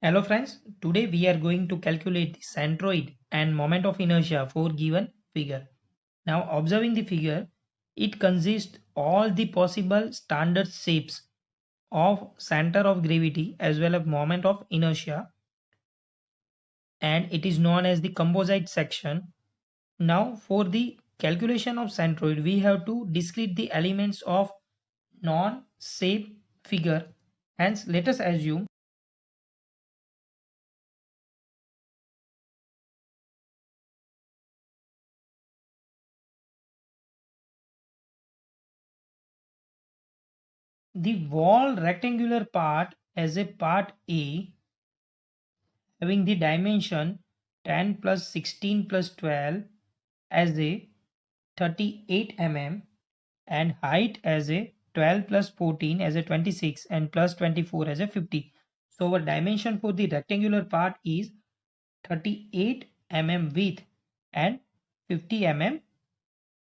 Hello friends, today we are going to calculate the centroid and moment of inertia for given figure. Now observing the figure, it consists all the possible standard shapes of center of gravity as well as moment of inertia, and it is known as the composite section. Now for the calculation of centroid, we have to discrete the elements of non-shape figure. Hence let us assume the wall rectangular part as a part A having the dimension 10 plus 16 plus 12 as a 38 mm and height as a 12 plus 14 as a 26 and plus 24 as a 50. So our dimension for the rectangular part is 38 mm width and 50 mm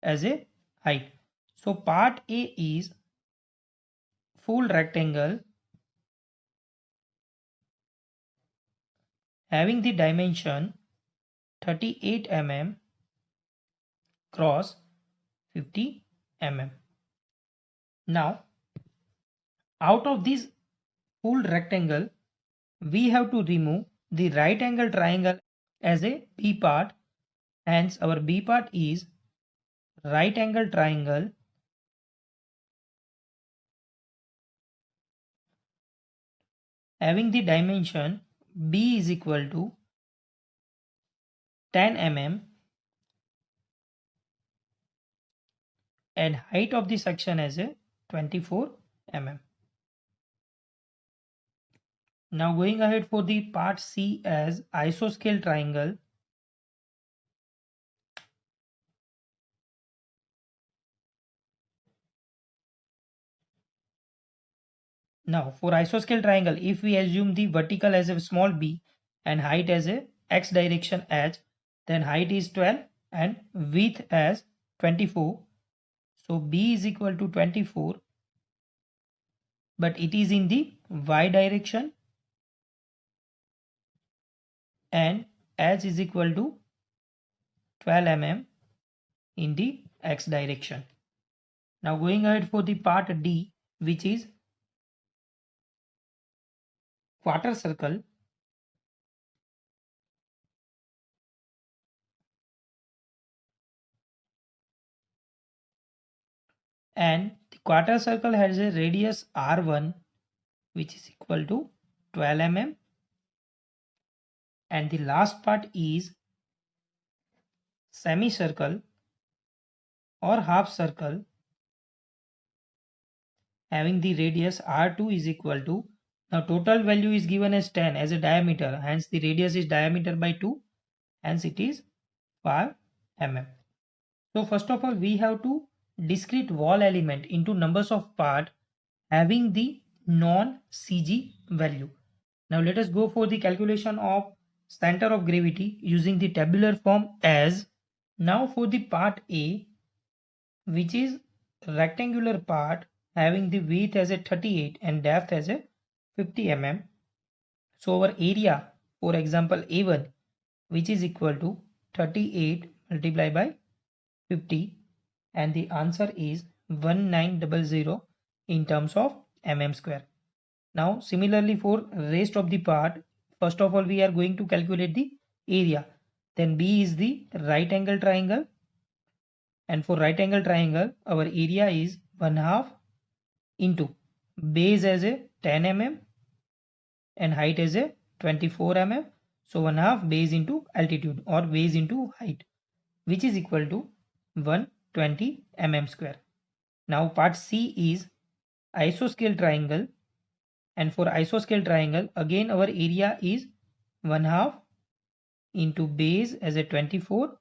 as a height. So part A is full rectangle having the dimension 38 mm cross 50 mm. Now out of this full rectangle we have to remove the right angle triangle as a B part. Hence our B part is right angle triangle having the dimension B is equal to 10 mm and height of the section as a 24 mm. Now going ahead for the part C as isoscale triangle. Now for isoscale triangle, if we assume the vertical as a small b and height as a x direction h, then height is 12 and width as 24. So b is equal to 24, but it is in the y direction, and h is equal to 12 mm in the x direction. Now going ahead for the part D, which is quarter circle. And the quarter circle has a radius r1 which is equal to 12 mm, and the last part is semicircle or half circle having the radius r2 is equal to, now total value is given as 10 as a diameter, hence the radius is diameter by 2, hence it is 5 mm. So first of all we have to discrete wall element into numbers of part having the non-CG value. Now let us go for the calculation of center of gravity using the tabular form as. Now for the part A, which is rectangular part having the width as a 38 and depth as a 50 mm. So our area, for example A1, which is equal to 38 multiplied by 50, and the answer is 1900 in terms of mm square. Now similarly for rest of the part, first of all we are going to calculate the area. Then B is the right angle triangle, and for right angle triangle our area is 1/2 into base as a 10 mm and height as a 24 mm. So 1/2 base into altitude or base into height, which is equal to 120 mm square. Now part C is isoscale triangle, and for isoscale triangle again our area is 1/2 into base as a 24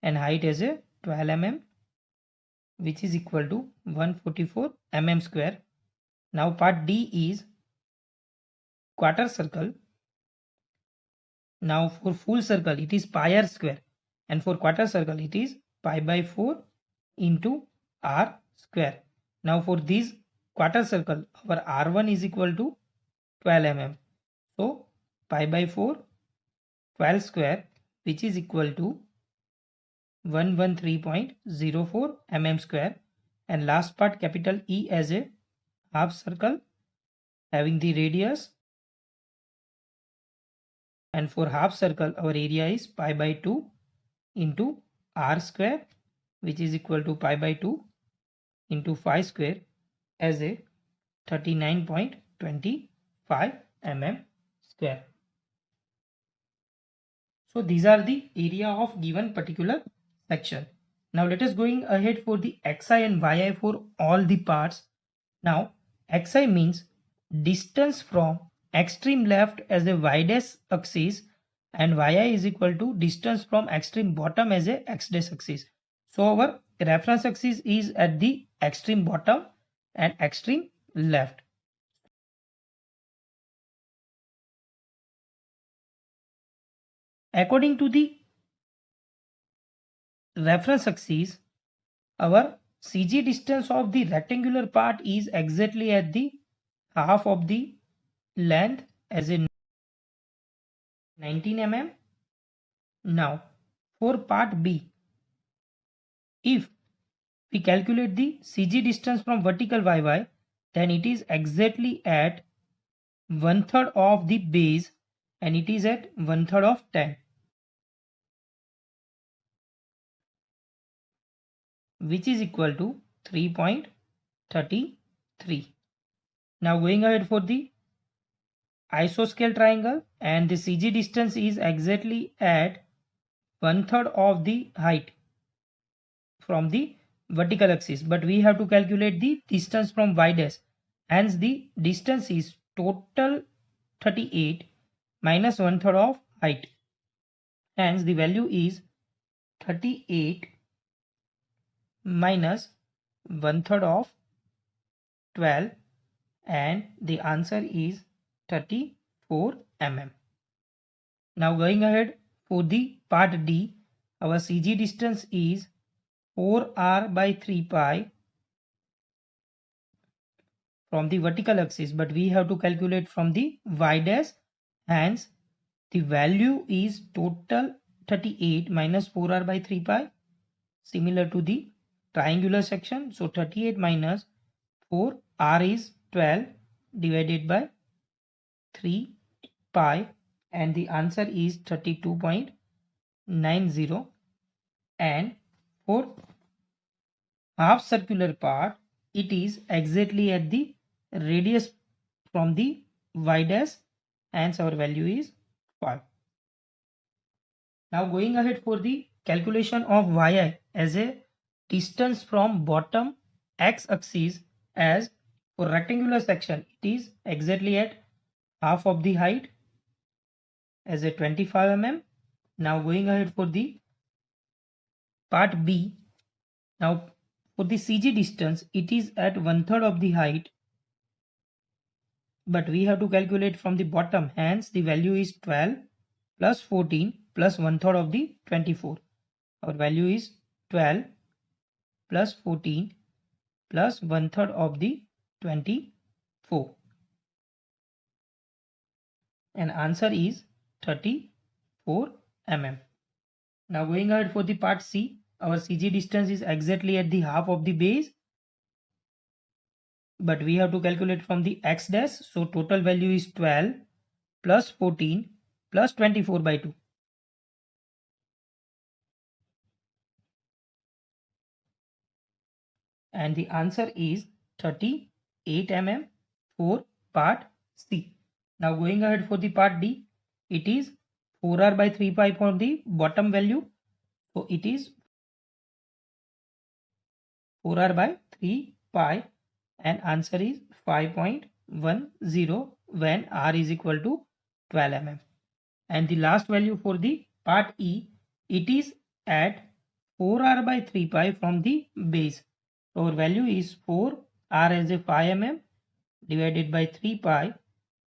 and height as a 12 mm, which is equal to 144 mm square. Now part D is quarter circle. Now for full circle it is pi r square, and for quarter circle it is pi by 4 into r square. Now for this quarter circle our r1 is equal to 12 mm. So pi by 4 12 square, which is equal to 113.04 mm square, and last part capital E as a half circle having the radius, and for half circle our area is pi by 2 into r square, which is equal to pi by 2 into 5 square as a 39.25 mm square. So these are the area of given particular section. Now let us going ahead for the xi and yi for all the parts. Now xi means distance from extreme left as a y-dash axis, and yi is equal to distance from extreme bottom as a x-dash axis. So our reference axis is at the extreme bottom and extreme left. According to the reference axis, our CG distance of the rectangular part is exactly at the half of the length as in 19 mm. Now for part B, if we calculate the CG distance from vertical YY, then it is exactly at 1/3 of the base, and it is at 1/3 of 10, which is equal to 3.33. Now going ahead for the isoscale triangle, and the CG distance is exactly at 1/3 of the height from the vertical axis, but we have to calculate the distance from y dash, hence the distance is total 38 minus 1/3 of height, hence the value is 38 minus 1/3 of 12, and the answer is 34 mm. Now going ahead for the part D, our CG distance is 4r by 3 pi from the vertical axis, but we have to calculate from the y dash, hence the value is total 38 minus 4r by 3 pi, similar to the triangular section. So 38 minus 4, r is 12 divided by 3 pi, and the answer is 32.90. And for half circular part, it is exactly at the radius from the y dash, hence our value is 5. Now going ahead for the calculation of yi as a distance from bottom x axis, as for rectangular section it is exactly at half of the height as a 25 mm. Now going ahead for the part B, now for the CG distance it is at 1/3 of the height, but we have to calculate from the bottom, hence the value is 12 plus 14 plus 1/3 of the 24. Our value is 12 plus 14 plus 1/3 of the 24, and answer is 34 mm. Now going ahead for the part C, our CG distance is exactly at the half of the base, but we have to calculate from the x dash, so total value is 12 plus 14 plus 24 by 2, and the answer is 38 mm for part C. Now going ahead for the part D, it is 4r by 3 pi for the bottom value, so it is 4r by 3 pi, and answer is 5.10 when r is equal to 12 mm. And the last value for the part E, it is at 4r by 3 pi from the base. Our value is 4r as a 5 mm divided by 3 pi,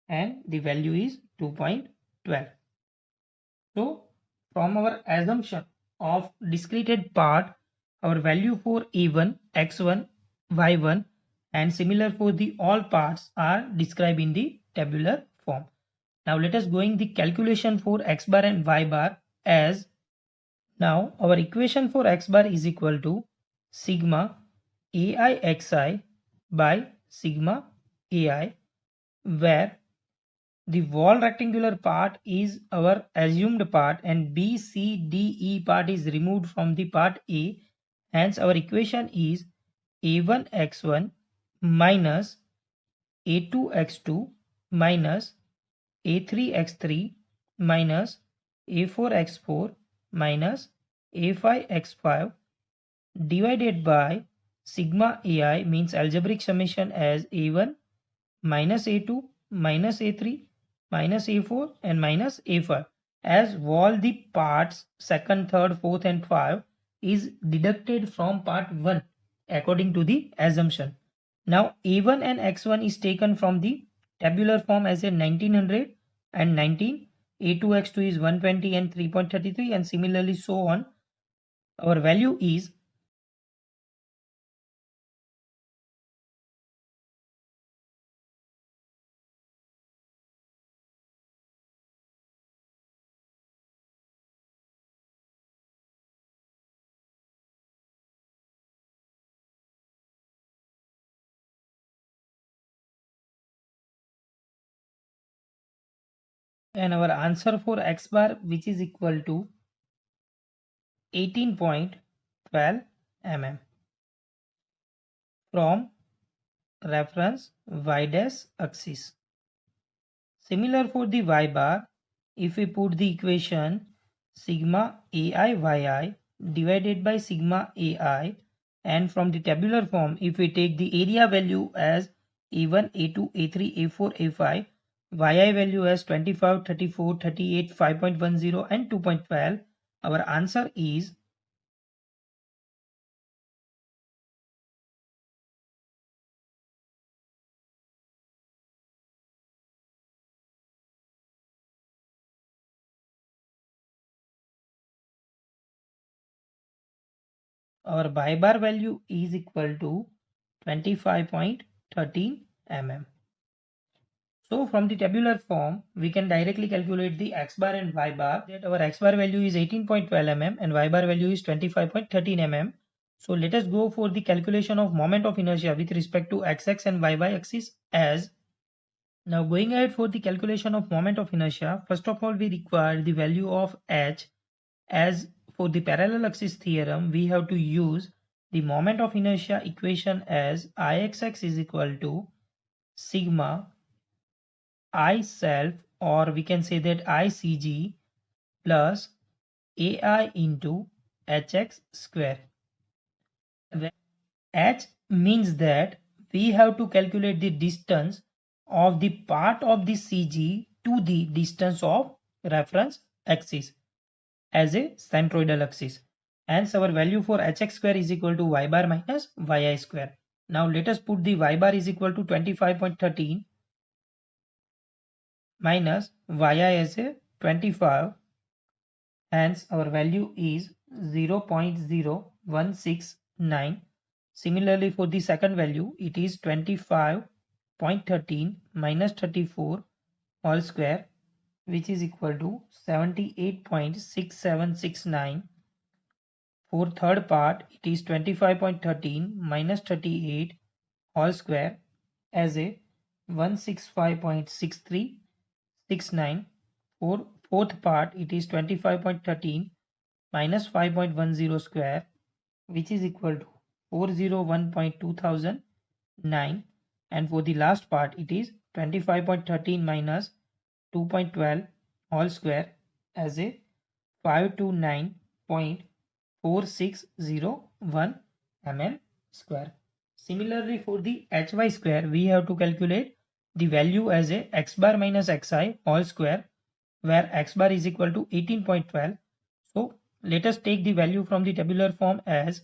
and the value is 2.12. So from our assumption of discreted part, our value for A1, X1, Y1 and similar for the all parts are described in the tabular form. Now let us going the calculation for x bar and y bar as now our equation for x bar is equal to sigma AIXI by sigma AI, where the wall rectangular part is our assumed part and B, C, D, E part is removed from the part A. Hence our equation is A1x1 minus A2x2 minus A3x3 minus A4x4 minus A5x5 divided by sigma AI means algebraic summation as A1 minus A2 minus A3 minus A4 and minus A5, as all the parts second, third, fourth and 5 is deducted from part 1 according to the assumption. Now A1 and X1 is taken from the tabular form as a 1900 and 19, A2 X2 is 120 and 3.33 and similarly so on. Our value is and our answer for X bar which is equal to 18.12 mm from reference y dash axis. Similar for the y bar, if we put the equation sigma ai divided by sigma ai, and from the tabular form if we take the area value as a1, a2, a3, a4, a5, yi value as 25, 34, 38, 5.10 and 2.12, our answer is our y bar value is equal to 25.13 mm. So from the tabular form, we can directly calculate the x bar and y bar. That our x bar value is 18.12 mm and y bar value is 25.13 mm. So let us go for the calculation of moment of inertia with respect to x-axis and y-y axis as. Now going ahead for the calculation of moment of inertia, first of all we require the value of h. As for the parallel axis theorem, we have to use the moment of inertia equation as Ixx is equal to sigma I self, or we can say that ICG plus AI into Hx square. Where H means that we have to calculate the distance of the part of the CG to the distance of reference axis as a centroidal axis. Hence our value for Hx square is equal to y bar minus yi square. Now let us put the y bar is equal to 25.13 minus yi as a 25, hence our value is 0.0169. Similarly for the second value it is 25.13 minus 34 all square, which is equal to 78.6769. For third part it is 25.13 minus 38 all square as a 165.6369. For fourth part it is 25.13 minus 5.10 square, which is equal to 401.2009, and for the last part it is 25.13 minus 2.12 whole square as a 529.4601 mm square. Similarly for the hy square we have to calculate the value as a x bar minus xi whole square, where x bar is equal to 18.12. So let us take the value from the tabular form as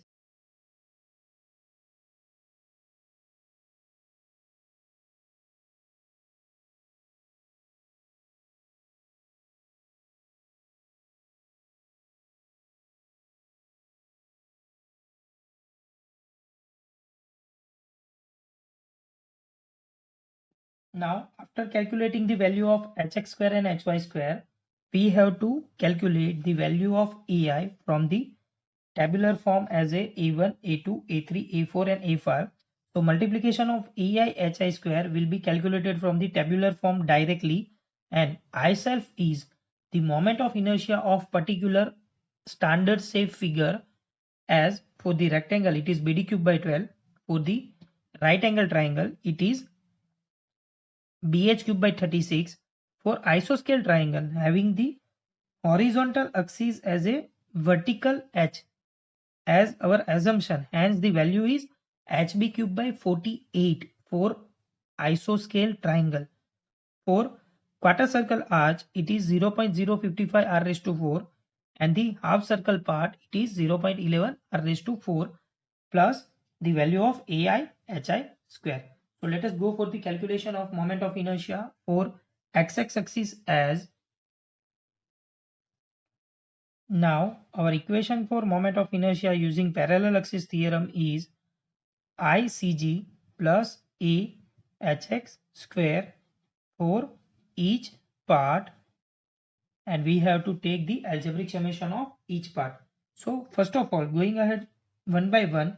Now, after calculating the value of hx square and hy square, we have to calculate the value of ai from the tabular form as a a1, a2, a3, a4 and a5. So multiplication of ai hi square will be calculated from the tabular form directly, and I self is the moment of inertia of particular standard shape figure. As for the rectangle it is bd cube by 12, for the right angle triangle it is bh cube by 36, for isoscale triangle having the horizontal axis as a vertical h as our assumption, hence the value is hb cube by 48 for isoscale triangle. For quarter circle arch it is 0.055 r raised to 4, and the half circle part it is 0.11 r raised to 4 plus the value of ai hi square. So let us go for the calculation of moment of inertia for x-axis axis. As now our equation for moment of inertia using parallel axis theorem is ICG plus A hx square for each part, and we have to take the algebraic summation of each part. So first of all, going ahead one by one,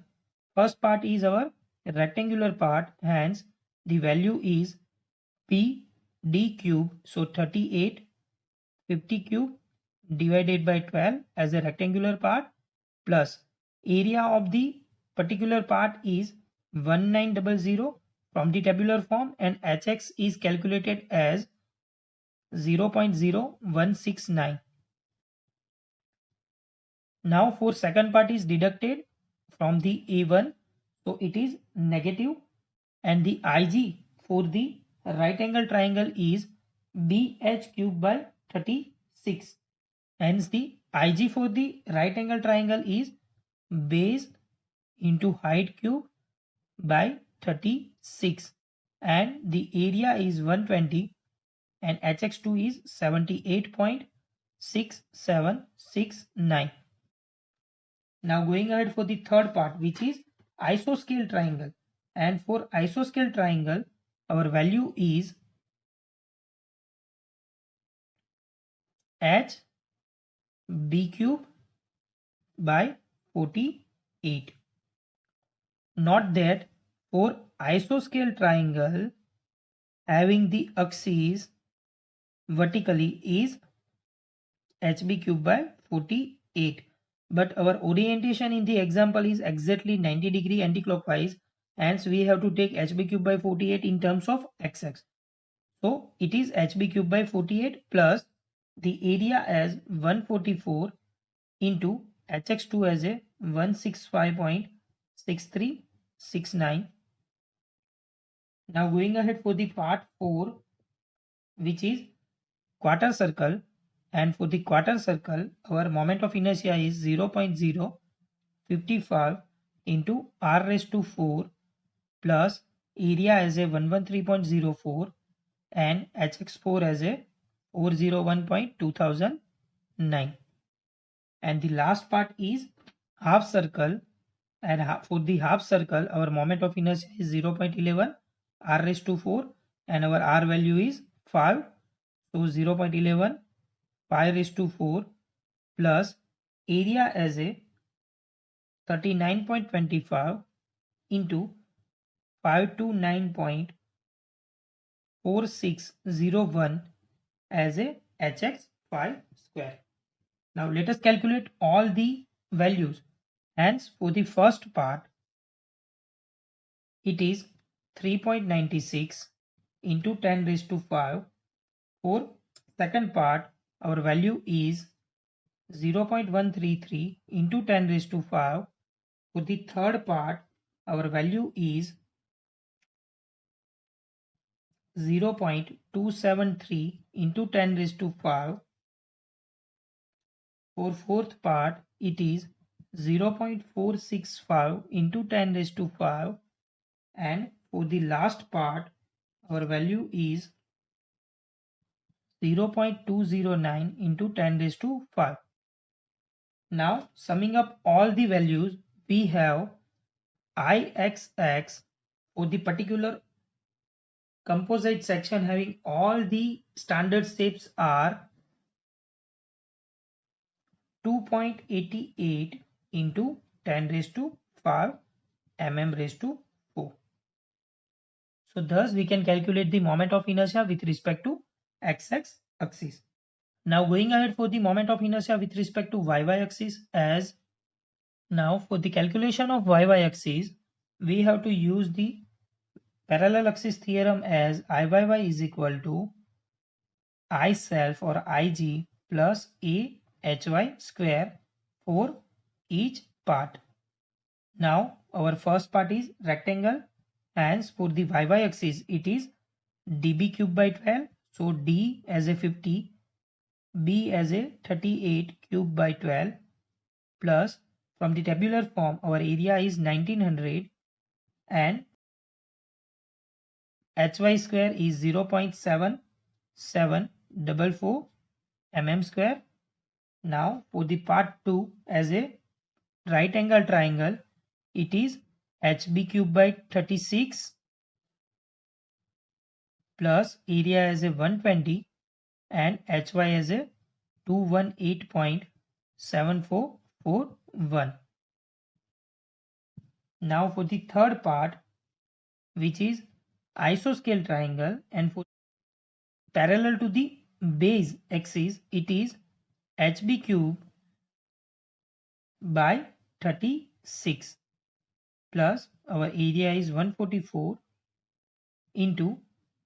first part is our rectangular part, hence the value is p d cube, so 38 50 cube divided by 12 as a rectangular part, plus area of the particular part is 1900 from the tabular form, and hx is calculated as 0.0169. Now for second part is deducted from the a1, so it is negative, and the ig for the right angle triangle is bh cube by 36. Hence the ig for the right angle triangle is base into height cube by 36, and the area is 120, and hx2 is 78.6769. Now going ahead for the third part, which is isoscale triangle, and for isoscale triangle our value is h b cube by 48. Note that for isoscale triangle having the axis vertically is hb cube by 48, but our orientation in the example is exactly 90-degree anticlockwise, hence we have to take hb cube by 48 in terms of x-axis. So it is hb cube by 48 plus the area as 144 into hx2 as a 165.6369. Now going ahead for the part 4, which is quarter circle, and for the quarter circle our moment of inertia is 0.055 into r raised to 4 plus area as a 113.04 and hx4 as a 401.2009. And the last part is half circle, and for the half circle our moment of inertia is 0.11 r raised to 4, and our r value is 5, so 0.11 5 raised to 4 plus area as a 39.25 into 529.4601 as a hx5 square. Now let us calculate all the values. Hence for the first part it is 3.96 into 10 raised to 5. For second part our value is 0.133 into 10 raised to 5. For the third part our value is 0.273 into 10 raised to 5. For fourth part it is 0.465 into 10 raised to 5, and for the last part our value is 0.209 into 10 raised to 5. Now summing up all the values, we have Ixx for the particular composite section having all the standard steps are 2.88 into 10 raised to 5 mm raised to 4. So thus we can calculate the moment of inertia with respect to x-axis axis. Now going ahead for the moment of inertia with respect to y-y axis, as now for the calculation of y-y axis we have to use the parallel axis theorem, as Iyy is equal to I self or Ig plus a hy square for each part. Now our first part is rectangle, hence for the y-y axis it is db cube by 12. So d as a 50, b as a 38 cube by 12, plus from the tabular form our area is 1900 and hy square is 0.7744 mm square. Now for the part 2 as a right angle triangle, it is hb cube by 36 plus area as a 120 and hy as a 218.7441. Now for the third part, which is isoscale triangle, and for parallel to the base axis it is hb cube by 36 plus our area is 144 into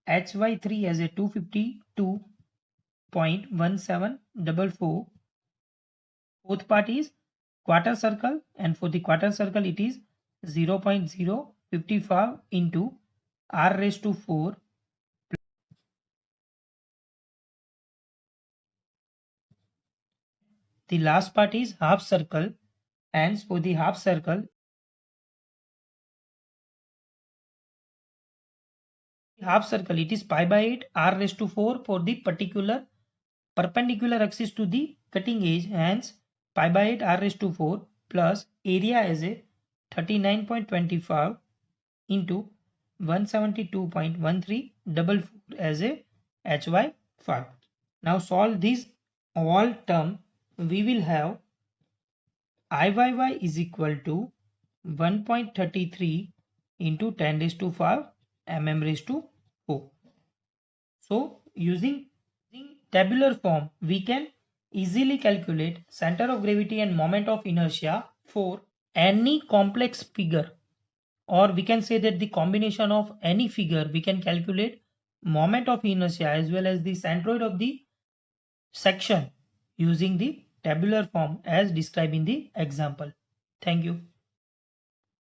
hy3 as a 252.1744. Fourth part is quarter circle, and for the quarter circle it is 0.055 into r raised to 4. The last part is half circle, and for the half circle it is pi by 8 r raised to 4 for the particular perpendicular axis to the cutting edge, hence pi by 8 r raised to 4 plus area as a 39.25 into 172.1344 as a hy5. Now solve this all term, we will have Iyy is equal to 1.33 into 10 raised to 5 mm raised to 4. So using tabular form we can easily calculate center of gravity and moment of inertia for any complex figure, or we can say that the combination of any figure we can calculate moment of inertia as well as the centroid of the section using the tabular form as described in the example. Thank you.